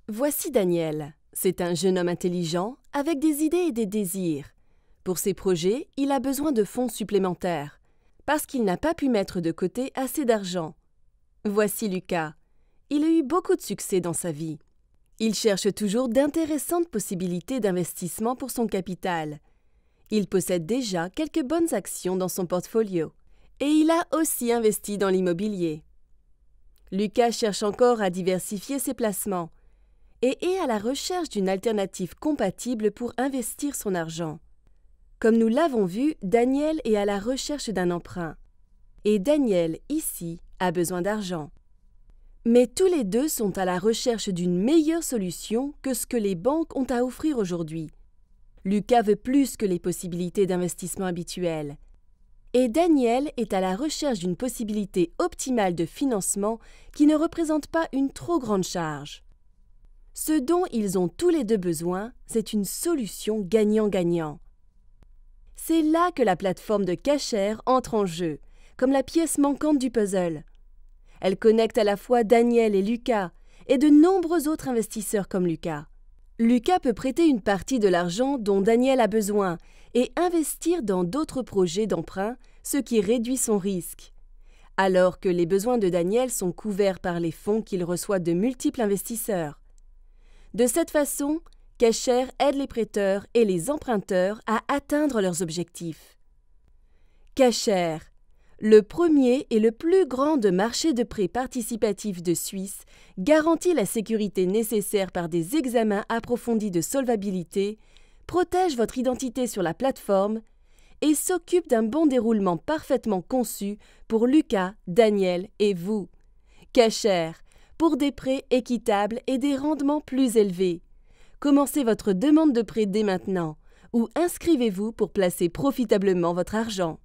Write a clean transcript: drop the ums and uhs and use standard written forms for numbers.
Voici Daniel. C'est un jeune homme intelligent, avec des idées et des désirs. Pour ses projets, il a besoin de fonds supplémentaires, parce qu'il n'a pas pu mettre de côté assez d'argent. Voici Lucas. Il a eu beaucoup de succès dans sa vie. Il cherche toujours d'intéressantes possibilités d'investissement pour son capital. Il possède déjà quelques bonnes actions dans son portfolio. Et il a aussi investi dans l'immobilier. Lucas cherche encore à diversifier ses placements et est à la recherche d'une alternative compatible pour investir son argent. Comme nous l'avons vu, Daniel est à la recherche d'un emprunt. Et Daniel, ici, a besoin d'argent. Mais tous les deux sont à la recherche d'une meilleure solution que ce que les banques ont à offrir aujourd'hui. Lucas veut plus que les possibilités d'investissement habituelles. Et Daniel est à la recherche d'une possibilité optimale de financement qui ne représente pas une trop grande charge. Ce dont ils ont tous les deux besoin, c'est une solution gagnant-gagnant. C'est là que la plateforme de Casher entre en jeu, comme la pièce manquante du puzzle. Elle connecte à la fois Daniel et Lucas, et de nombreux autres investisseurs comme Lucas. Lucas peut prêter une partie de l'argent dont Daniel a besoin et investir dans d'autres projets d'emprunt, ce qui réduit son risque. Alors que les besoins de Daniel sont couverts par les fonds qu'il reçoit de multiples investisseurs. De cette façon, Casher aide les prêteurs et les emprunteurs à atteindre leurs objectifs. Casher, le premier et le plus grand marché de prêts participatifs de Suisse, garantit la sécurité nécessaire par des examens approfondis de solvabilité, protège votre identité sur la plateforme et s'occupe d'un bon déroulement parfaitement conçu pour Lucas, Daniel et vous. Casher, pour des prêts équitables et des rendements plus élevés. Commencez votre demande de prêt dès maintenant ou inscrivez-vous pour placer profitablement votre argent.